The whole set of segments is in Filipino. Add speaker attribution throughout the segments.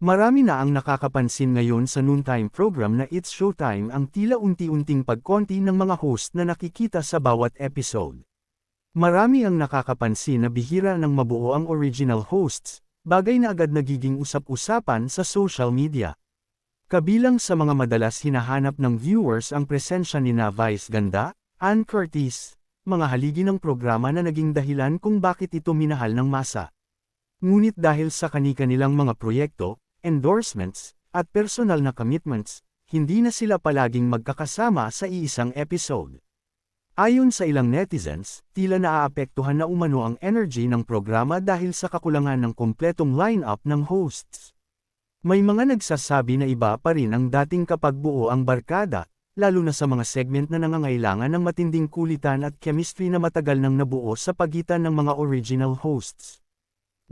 Speaker 1: Marami na ang nakakapansin ngayon sa noontime program na It's Showtime ang tila unti-unting pagkonti ng mga host na nakikita sa bawat episode. Marami ang nakakapansin na bihira ng mabuo ang original hosts, bagay na agad nagiging usap-usapan sa social media. Kabilang sa mga madalas hinahanap ng viewers ang presensya ni Vice Ganda, Ann Curtis, mga haligi ng programa na naging dahilan kung bakit ito minahal ng masa. Ngunit dahil sa kani-kanilang mga proyekto, endorsements, at personal na commitments, hindi na sila palaging magkakasama sa iisang episode. Ayon sa ilang netizens, tila naaapektuhan na umano ang energy ng programa dahil sa kakulangan ng kompletong lineup ng hosts. May mga nagsasabi na iba pa rin ang dating kapag buo ang barkada, lalo na sa mga segment na nangangailangan ng matinding kulitan at chemistry na matagal nang nabuo sa pagitan ng mga original hosts.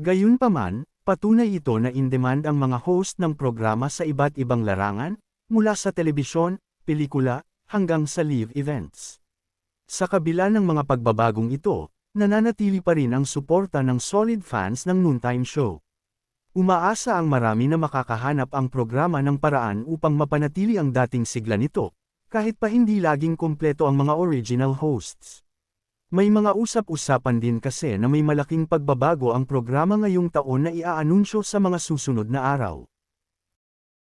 Speaker 1: Gayunpaman, patunay ito na in-demand ang mga host ng programa sa iba't ibang larangan, mula sa telebisyon, pelikula, hanggang sa live events. Sa kabila ng mga pagbabagong ito, nananatili pa rin ang suporta ng solid fans ng noontime show. Umaasa ang marami na makakahanap ang programa ng paraan upang mapanatili ang dating sigla nito, kahit pa hindi laging kumpleto ang mga original hosts. May mga usap-usapan din kasi na may malaking pagbabago ang programa ngayong taon na iaanunsyo sa mga susunod na araw.